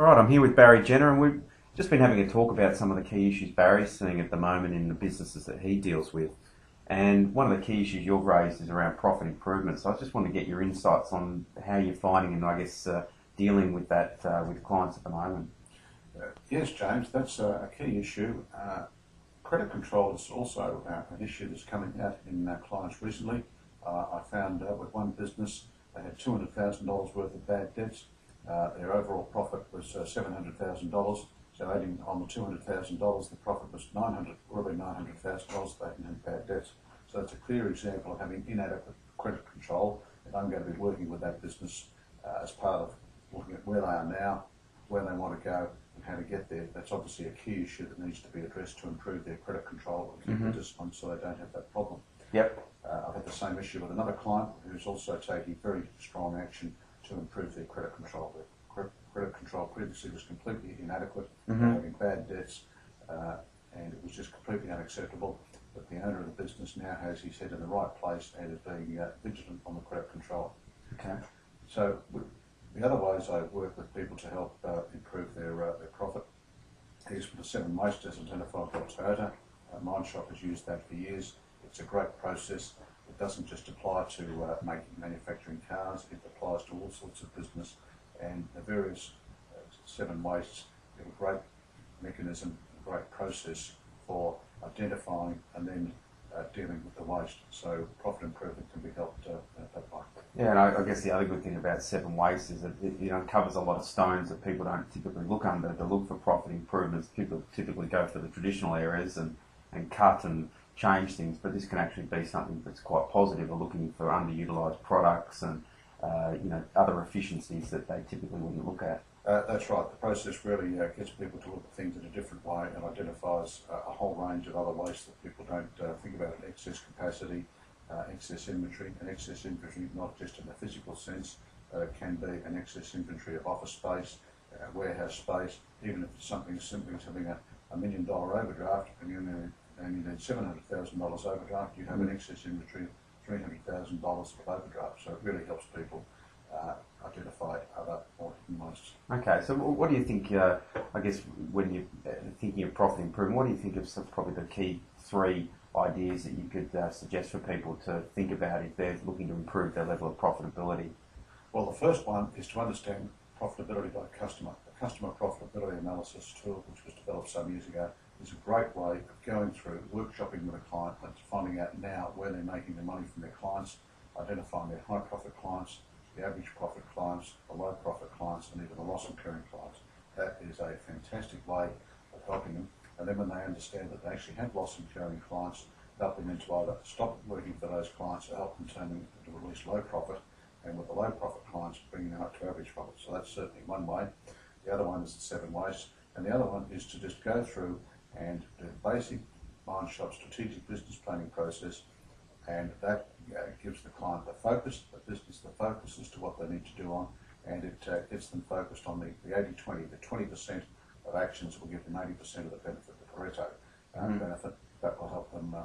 All right, I'm here with Barry Jenner, and we've just been having a talk about some of the key issues Barry's seeing at the moment in the businesses that he deals with. And one of the key issues you've raised is around profit improvement. So I just want to get your insights on how you're finding and dealing with that with clients at the moment. Yes, James, that's a key issue. Credit control is also an issue that's coming out in clients recently. I found with one business, they had $200,000 worth of bad debts. Their overall profit was $700,000. So adding on the $200,000, the profit was $900,000. They didn't have bad debts. So it's a clear example of having inadequate credit control. And I'm going to be working with that business as part of looking at where they are now, where they want to go, and how to get there. That's obviously a key issue that needs to be addressed to improve their credit control and keep the discipline so they don't have that problem. Yep. I've had the same issue with another client who's also taking very strong action to improve their credit control. Their credit control previously was completely inadequate, having bad debts, and it was just completely unacceptable. But the owner of the business now has his head in the right place and is being vigilant on the credit control. Okay. So the other ways I work with people to help improve their profit is with the 7 waste as identified by Toyota. Mindshop has used that for years. It's a great process. It doesn't just apply to manufacturing cars, it applies to all sorts of business, and the various 7 wastes have a great mechanism, a great process for identifying and then dealing with the waste. So profit improvement can be helped that way. Yeah, and I guess the other good thing about 7 wastes is that it uncovers a lot of stones that people don't typically look under to look for profit improvements. People typically go for the traditional areas and cut and change things, but this can actually be something that's quite positive, or looking for underutilised products and other efficiencies that they typically wouldn't look at. That's right. The process really gets people to look at things in a different way and identifies a whole range of other waste that people don't think about: excess capacity, excess inventory. And excess inventory, not just in the physical sense, can be an excess inventory of office space, warehouse space. Even if it's something as simple as having a $1 million overdraft and you need $700,000 overdraft, you have an excess inventory of $300,000 of overdraft. So it really helps people identify other more hidden wastes. Okay, so what do you think, I guess, when you're thinking of profit improvement, what do you think of probably the key 3 ideas that you could suggest for people to think about if they're looking to improve their level of profitability? Well, the first one is to understand profitability by customer. The customer profitability analysis tool, which was developed some years ago, is a great way of going through, workshopping with a client and finding out now where they're making their money from their clients, identifying their high profit clients, the average profit clients, the low profit clients, and even the loss incurring clients. That is a fantastic way of helping them. And then when they understand that they actually have loss incurring clients, helping them to either stop working for those clients or help them turn them into at least low profit, and with the low profit clients bringing them up to average profit. So that's certainly one way. The other one is the 7 wastes, and the other one is to just go through and do the basic Mindshop strategic business planning process, and that gives the client the focus, the business the focus as to what they need to do on, and it gets them focused on the 80-20, the 20% of actions will give them 80% of the benefit, the Pareto benefit. That will help them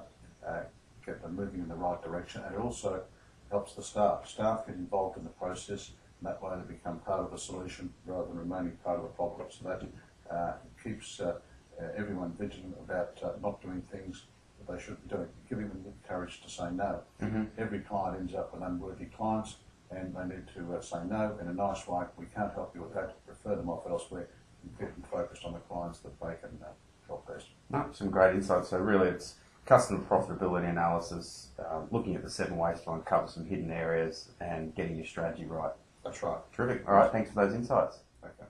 get them moving in the right direction, and it also helps the staff. Staff get involved in the process, and that way they become part of the solution rather than remaining part of the problem. So that keeps everyone vigilant about not doing things that they shouldn't be doing, giving them the courage to say no. Every client ends up with unworthy clients, and they need to say no in a nice way. We can't help you with that. Refer them off elsewhere and get them focused on the clients that they can help best. No, some great insights. So really it's customer profitability analysis, looking at the 7 ways to uncover some hidden areas and getting your strategy right. That's right. Terrific. All right, thanks for those insights. Okay.